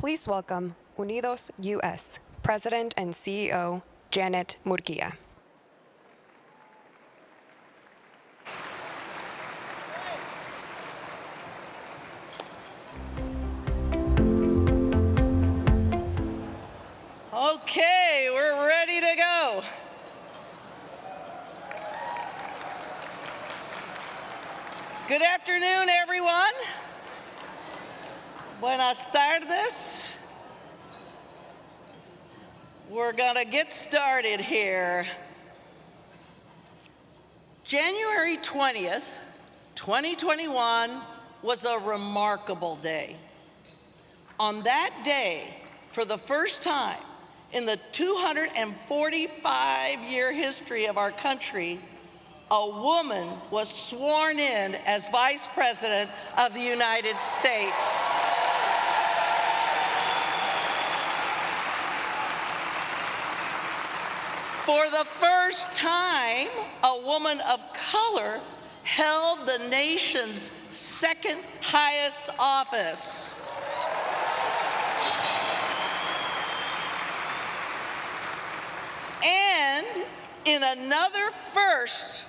Please welcome UnidosUS President and CEO, Janet Murguia. Okay, we're ready to go. Good afternoon, everyone. Buenas tardes. We're gonna get started here. January 20th, 2021 was a remarkable day. On that day, for the first time in the 245-year history of our country, a woman was sworn in as Vice President of the United States. For the first time, a woman of color held the nation's second highest office. And in another first,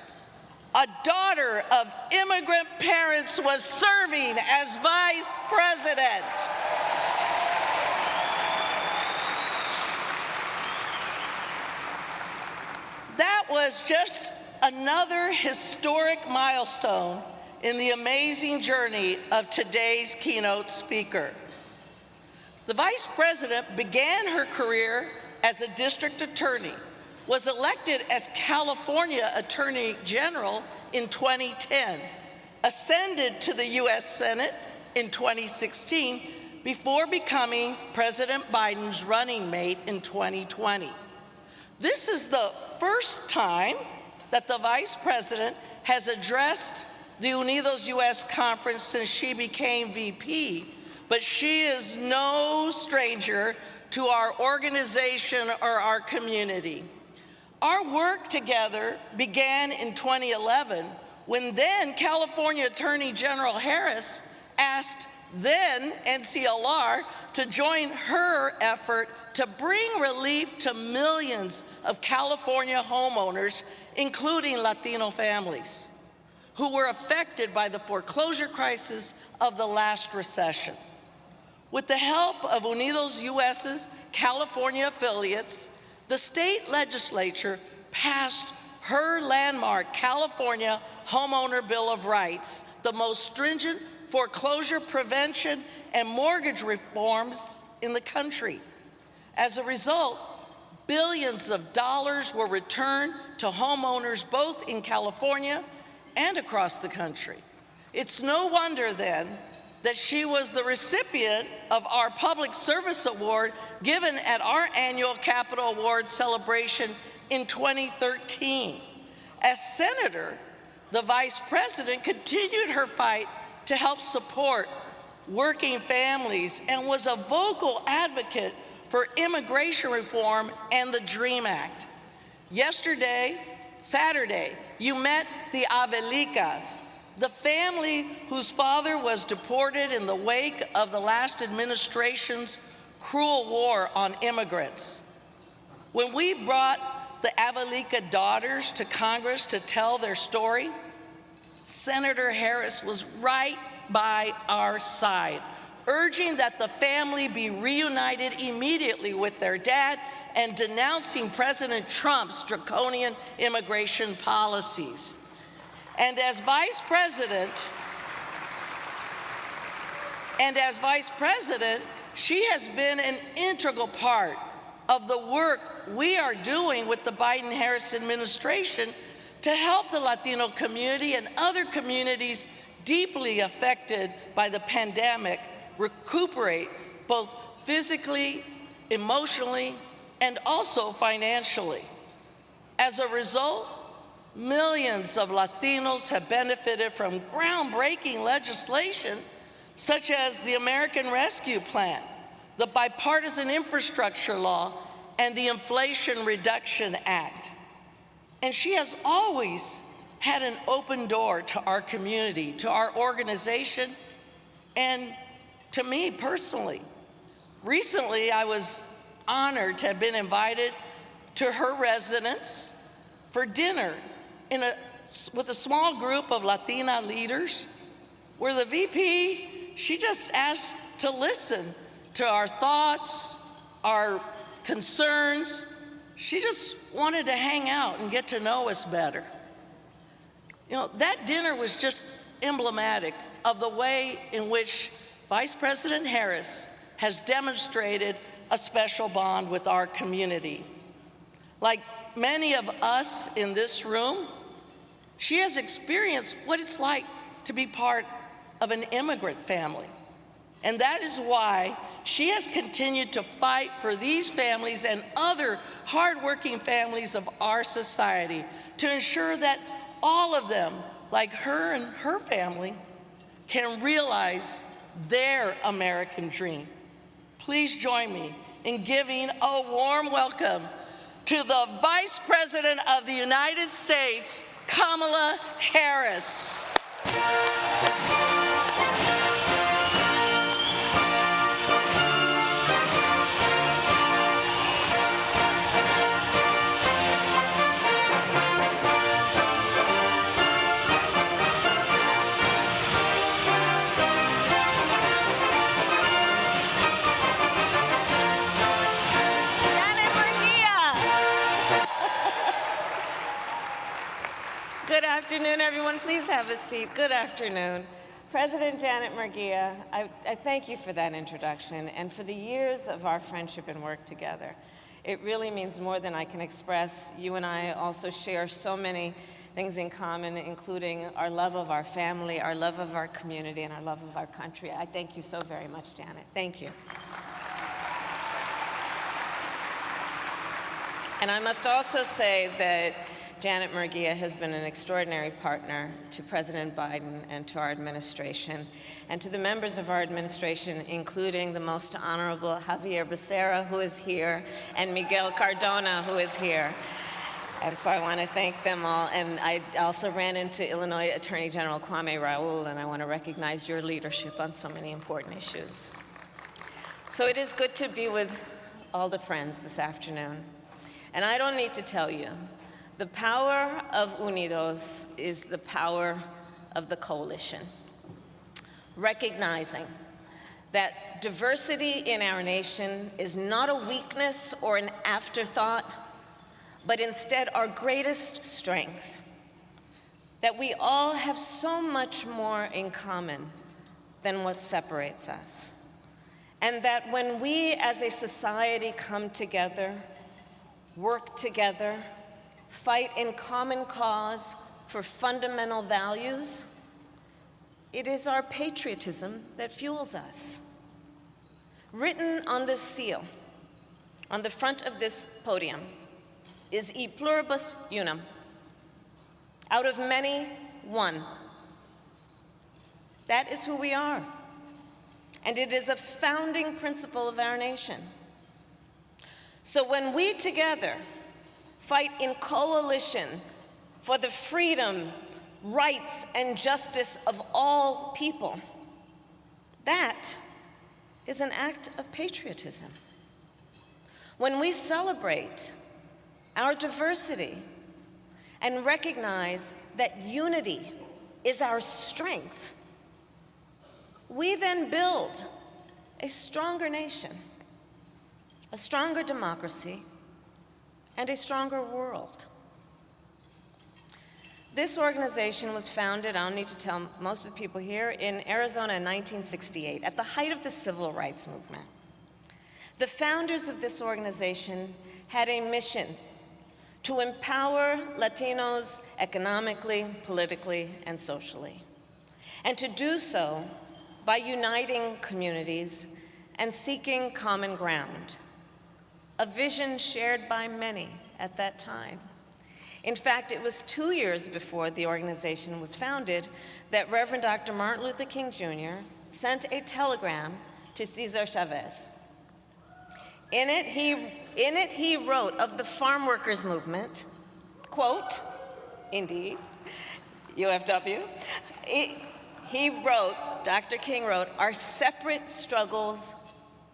a daughter of immigrant parents was serving as Vice President. That was just another historic milestone in the amazing journey of today's keynote speaker. The Vice President began her career as a district attorney, was elected as California Attorney General in 2010, ascended to the U.S. Senate in 2016 before becoming President Biden's running mate in 2020. This is the first time that the Vice President has addressed the UnidosUS conference since she became VP, but she is no stranger to our organization or our community. Our work together began in 2011 when then California Attorney General Harris asked then NCLR to join her effort to bring relief to millions of California homeowners, including Latino families, who were affected by the foreclosure crisis of the last recession. With the help of UnidosUS's California affiliates, the state legislature passed her landmark California Homeowner Bill of Rights, the most stringent foreclosure prevention and mortgage reforms in the country. As a result, billions of dollars were returned to homeowners both in California and across the country. It's no wonder then that she was the recipient of our Public Service Award given at our annual Capitol Awards celebration in 2013. As Senator, the Vice President continued her fight to help support working families and was a vocal advocate for immigration reform and the DREAM Act. Saturday, you met the Avelicas, the family whose father was deported in the wake of the last administration's cruel war on immigrants. When we brought the Avelica daughters to Congress to tell their story, Senator Harris was right by our side, urging that the family be reunited immediately with their dad and denouncing President Trump's draconian immigration policies. And as Vice President, she has been an integral part of the work we are doing with the Biden-Harris administration to help the Latino community and other communities deeply affected by the pandemic recuperate both physically, emotionally, and also financially. As a result, millions of Latinos have benefited from groundbreaking legislation such as the American Rescue Plan, the Bipartisan Infrastructure Law, and the Inflation Reduction Act. And she has always had an open door to our community, to our organization, and to me personally. Recently, I was honored to have been invited to her residence for dinner with a small group of Latina leaders, where the VP, she just asked to listen to our thoughts, our concerns. She just wanted to hang out and get to know us better. You know, that dinner was just emblematic of the way in which Vice President Harris has demonstrated a special bond with our community. Like many of us in this room, she has experienced what it's like to be part of an immigrant family. And that is why she has continued to fight for these families and other hardworking families of our society to ensure that all of them, like her and her family, can realize their American dream. Please join me in giving a warm welcome to the Vice President of the United States, Kamala Harris. Good afternoon, everyone. Please have a seat. Good afternoon. President Janet Murguia, I thank you for that introduction and for the years of our friendship and work together. It really means more than I can express. You and I also share so many things in common, including our love of our family, our love of our community, and our love of our country. I thank you so very much, Janet. Thank you. And I must also say that Janet Murguia has been an extraordinary partner to President Biden and to our administration, and to the members of our administration, including the most honorable Javier Becerra, who is here, and Miguel Cardona, who is here. And so I want to thank them all. And I also ran into Illinois Attorney General Kwame Raoul, and I want to recognize your leadership on so many important issues. So it is good to be with all the friends this afternoon. And I don't need to tell you, the power of Unidos is the power of the coalition. Recognizing that diversity in our nation is not a weakness or an afterthought, but instead our greatest strength. That we all have so much more in common than what separates us. And that when we as a society come together, work together, fight in common cause for fundamental values, it is our patriotism that fuels us. Written on this seal, on the front of this podium, is E pluribus unum, out of many, one. That is who we are, and it is a founding principle of our nation. So when we together fight in coalition for the freedom, rights, and justice of all people, that is an act of patriotism. When we celebrate our diversity and recognize that unity is our strength, we then build a stronger nation, a stronger democracy, and a stronger world. This organization was founded, I don't need to tell most of the people here, in Arizona in 1968, at the height of the civil rights movement. The founders of this organization had a mission to empower Latinos economically, politically, and socially, and to do so by uniting communities and seeking common ground, a vision shared by many at that time. In fact, it was 2 years before the organization was founded that Reverend Dr. Martin Luther King Jr. sent a telegram to Cesar Chavez. In it, he wrote of the farm workers movement, quote, indeed, UFW, he wrote, Dr. King wrote, "Our separate struggles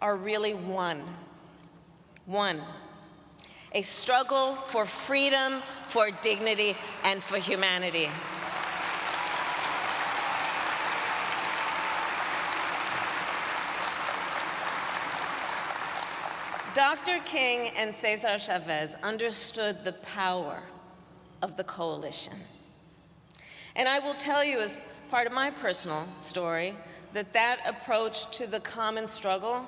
are really one. One. A struggle for freedom, for dignity, and for humanity. Dr. King and Cesar Chavez understood the power of the coalition. And I will tell you, as part of my personal story, that that approach to the common struggle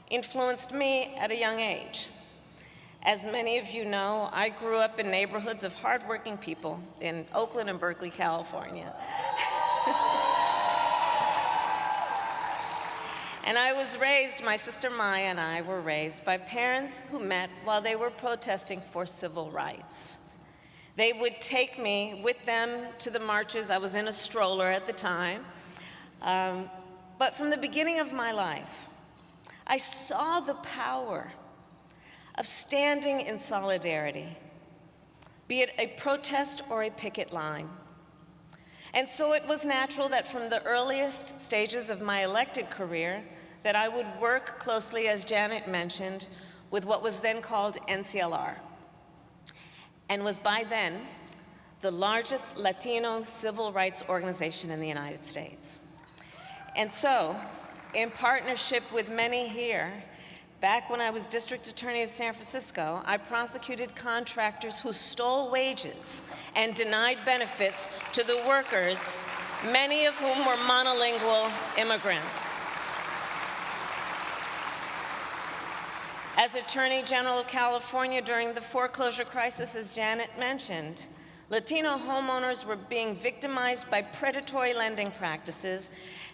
influenced me at a young age. As many of you know, I grew up in neighborhoods of hardworking people in Oakland and Berkeley, California. And I was raised, my sister Maya and I were raised by parents who met while they were protesting for civil rights. They would take me with them to the marches. I was in a stroller at the time. But from the beginning of my life, I saw the power of standing in solidarity, be it a protest or a picket line. And so it was natural that from the earliest stages of my elected career that I would work closely, as Janet mentioned, with what was then called NCLR, and was by then the largest Latino civil rights organization in the United States. And so, in partnership with many here, back when I was District Attorney of San Francisco, I prosecuted contractors who stole wages and denied benefits to the workers, many of whom were monolingual immigrants. As Attorney General of California during the foreclosure crisis, as Janet mentioned, Latino homeowners were being victimized by predatory lending practices,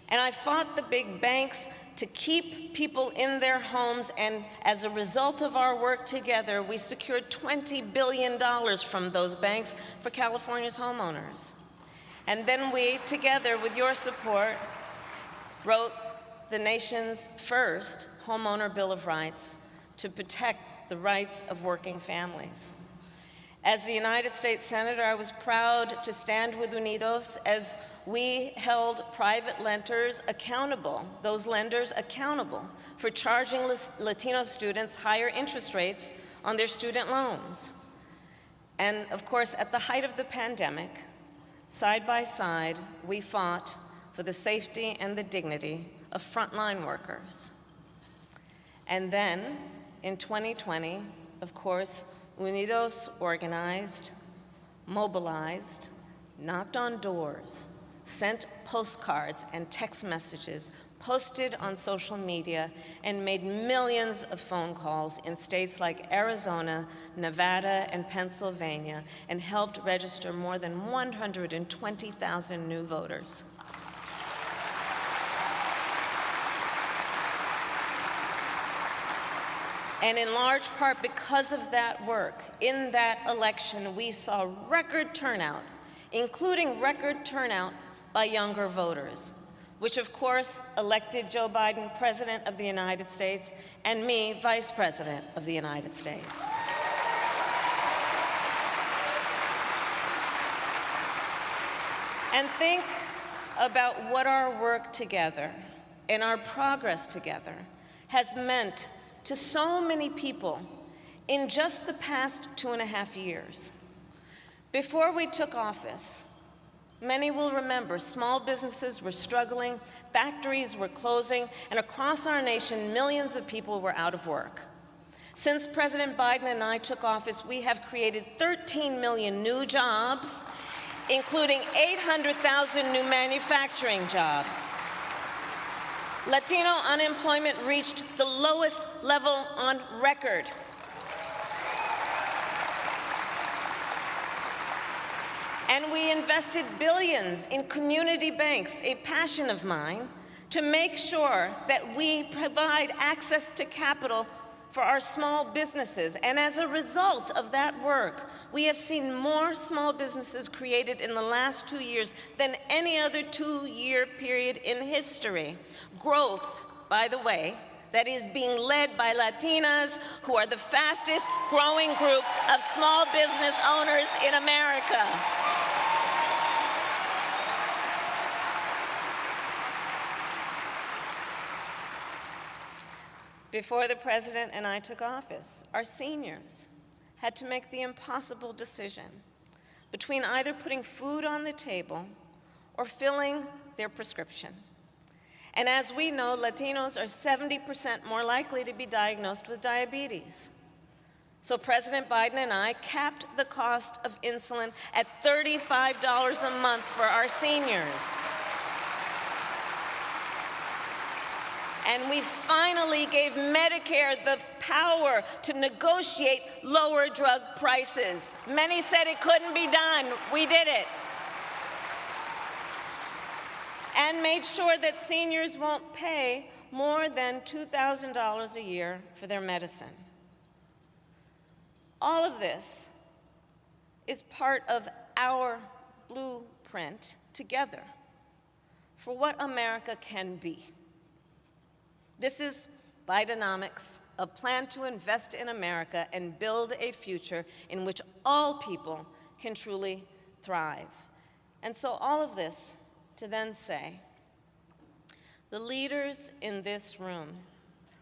and I fought the big banks to keep people in their homes, and as a result of our work together, we secured $20 billion from those banks for California's homeowners. And then we, together with your support, wrote the nation's first homeowner Bill of Rights to protect the rights of working families. As the United States Senator, I was proud to stand with Unidos as we held private lenders accountable, those lenders accountable for charging Latino students higher interest rates on their student loans. And of course, at the height of the pandemic, side by side, we fought for the safety and the dignity of frontline workers. And then, in 2020, of course, Unidos organized, mobilized, knocked on doors, sent postcards and text messages, posted on social media, and made millions of phone calls in states like Arizona, Nevada, and Pennsylvania, and helped register more than 120,000 new voters. And in large part because of that work, in that election, we saw record turnout, including record turnout by younger voters, which of course elected Joe Biden President of the United States and me Vice President of the United States. And think about what our work together and our progress together has meant to so many people in just the past 2.5 years. Before we took office, many will remember small businesses were struggling, factories were closing, and across our nation, millions of people were out of work. Since President Biden and I took office, we have created 13 million new jobs, including 800,000 new manufacturing jobs. Latino unemployment reached the lowest level on record. And we invested billions in community banks, a passion of mine, to make sure that we provide access to capital for our small businesses. And as a result of that work, we have seen more small businesses created in the last 2 years than any other 2-year period in history. Growth, by the way, that is being led by Latinas, who are the fastest growing group of small business owners in America. Before the president and I took office, our seniors had to make the impossible decision between either putting food on the table or filling their prescription. And as we know, Latinos are 70% more likely to be diagnosed with diabetes. So President Biden and I capped the cost of insulin at $35 a month for our seniors. And we finally gave Medicare the power to negotiate lower drug prices. Many said it couldn't be done. We did it. And made sure that seniors won't pay more than $2,000 a year for their medicine. All of this is part of our blueprint together for what America can be. This is Bidenomics, a plan to invest in America and build a future in which all people can truly thrive. And so all of this to then say, the leaders in this room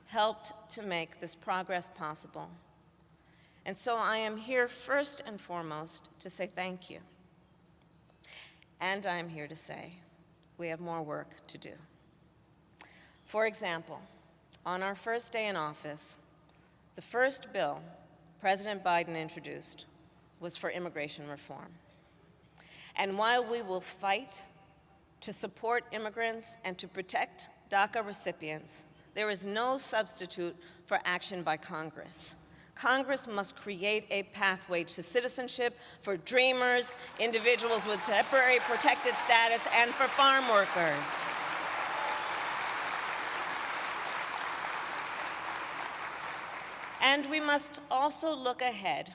helped to make this progress possible. And so I am here first and foremost to say thank you. And I'm here to say we have more work to do. For example, on our first day in office, the first bill President Biden introduced was for immigration reform. And while we will fight to support immigrants and to protect DACA recipients, there is no substitute for action by Congress. Congress must create a pathway to citizenship for dreamers, individuals with temporary protected status, and for farm workers. And we must also look ahead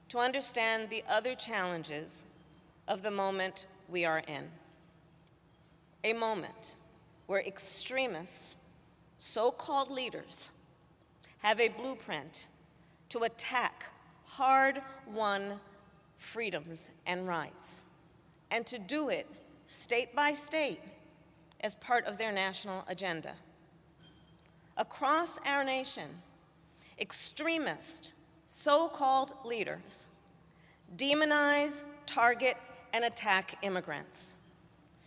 to understand the other challenges of the moment we are in. A moment where extremists, so-called leaders, have a blueprint to attack hard-won freedoms and rights, and to do it state by state as part of their national agenda. Across our nation, extremist, so-called leaders demonize, target, and attack immigrants.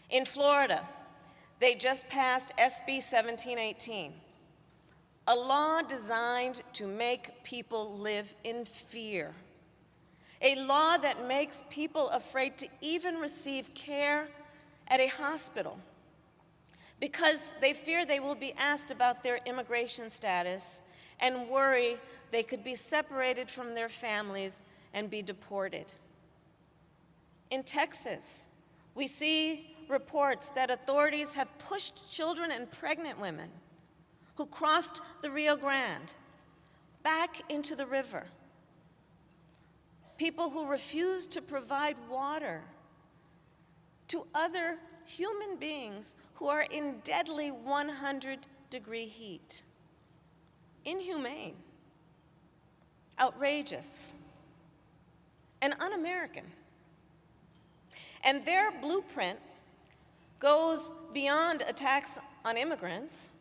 In Florida, they just passed SB 1718, a law designed to make people live in fear, a law that makes people afraid to even receive care at a hospital because they fear they will be asked about their immigration status and worry they could be separated from their families and be deported. In Texas, we see reports that authorities have pushed children and pregnant women who crossed the Rio Grande back into the river. People who refuse to provide water to other human beings who are in deadly 100-degree heat. Inhumane, outrageous, and un-American. And their blueprint goes beyond attacks on immigrants,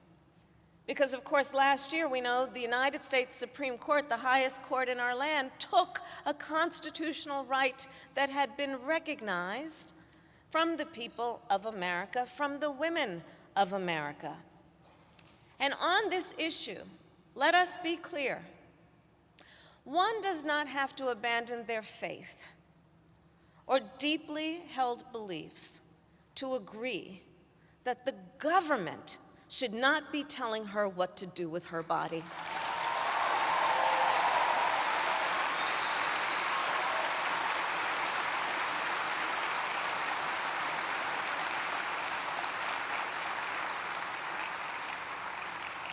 because of course last year we know the United States Supreme Court, the highest court in our land, took a constitutional right that had been recognized from the people of America, from the women of America. And on this issue, let us be clear. One does not have to abandon their faith or deeply held beliefs to agree that the government should not be telling her what to do with her body.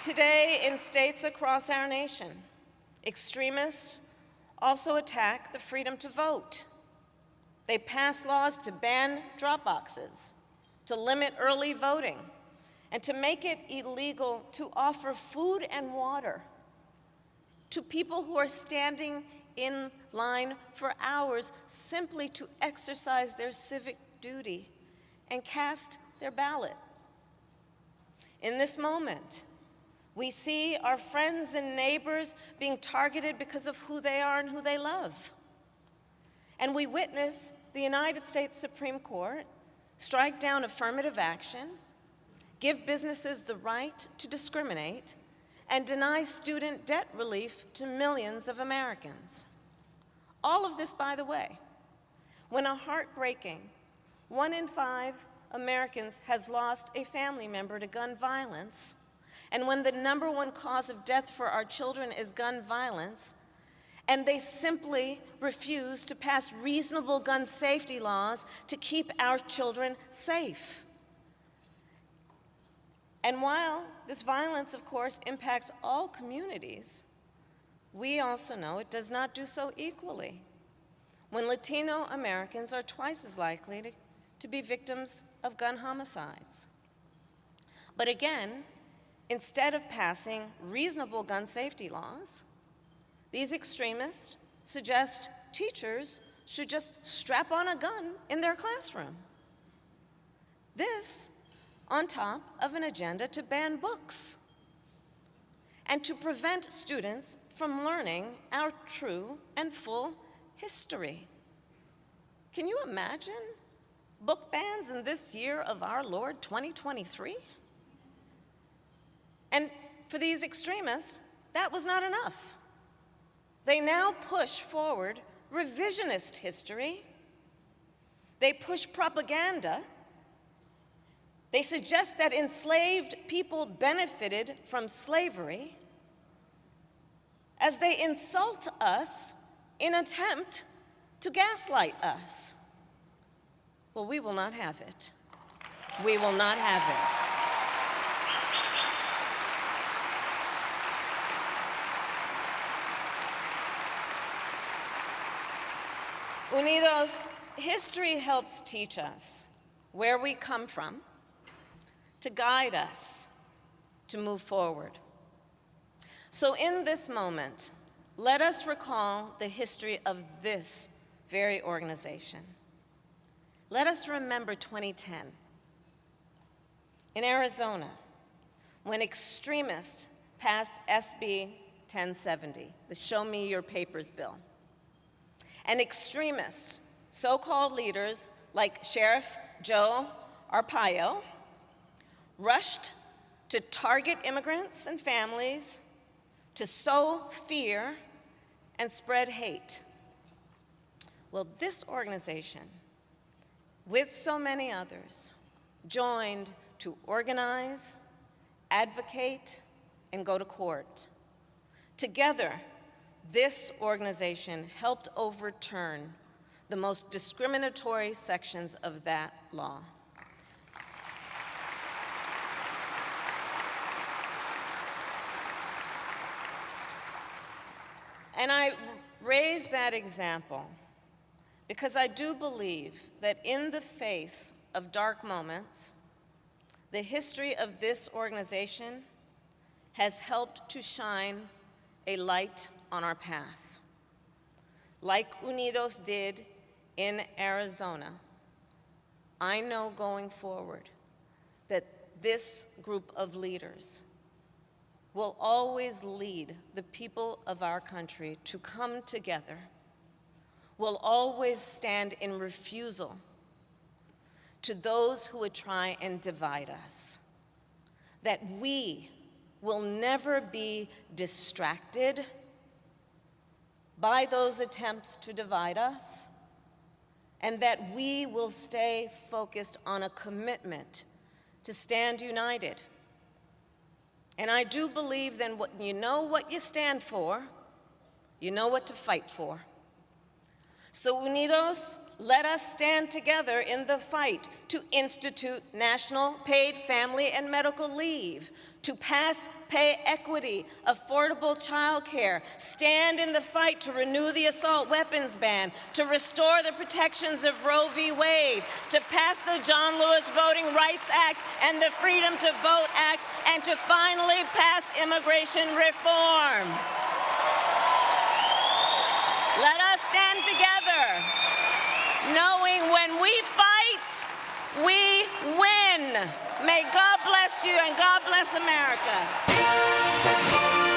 Today, in states across our nation, extremists also attack the freedom to vote. They pass laws to ban drop boxes, to limit early voting, and to make it illegal to offer food and water to people who are standing in line for hours simply to exercise their civic duty and cast their ballot. In this moment, We see our friends and neighbors being targeted because of who they are and who they love. And we witness the United States Supreme Court strike down affirmative action, give businesses the right to discriminate, and deny student debt relief to millions of Americans. All of this, by the way, when a heartbreaking 1 in 5 Americans has lost a family member to gun violence, and when the #1 cause of death for our children is gun violence, and they simply refuse to pass reasonable gun safety laws to keep our children safe. And while this violence, of course, impacts all communities, we also know it does not do so equally when Latino Americans are twice as likely to be victims of gun homicides. But again, instead of passing reasonable gun safety laws, these extremists suggest teachers should just strap on a gun in their classroom. This on top of an agenda to ban books and to prevent students from learning our true and full history. Can you imagine book bans in this year of our Lord 2023? And for these extremists, that was not enough. They now push forward revisionist history. They push propaganda. They suggest that enslaved people benefited from slavery as they insult us in an attempt to gaslight us. Well, we will not have it. We will not have it. Unidos, history helps teach us where we come from, to guide us to move forward. So in this moment, let us recall the history of this very organization. Let us remember 2010 in Arizona, when extremists passed SB 1070, the Show Me Your Papers bill. And extremists, so-called leaders like Sheriff Joe Arpaio, rushed to target immigrants and families, to sow fear and spread hate. Well, this organization, with so many others, joined to organize, advocate, and go to court. Together, this organization helped overturn the most discriminatory sections of that law. And I raise that example because I do believe that in the face of dark moments, the history of this organization has helped to shine a light on our path. Like Unidos did in Arizona, I know going forward that this group of leaders will always lead the people of our country to come together, will always stand in refusal to those who would try and divide us, that we will never be distracted by those attempts to divide us, and that we will stay focused on a commitment to stand united. And I do believe then what you know what you stand for, you know what to fight for. So Unidos, let us stand together in the fight to institute national paid family and medical leave, to pass pay equity, affordable childcare, stand in the fight to renew the assault weapons ban, to restore the protections of Roe v. Wade, to pass the John Lewis Voting Rights Act and the Freedom to Vote Act, and to finally pass immigration reform. Let us stand together, knowing when we fight, we win. May God bless you and God bless America.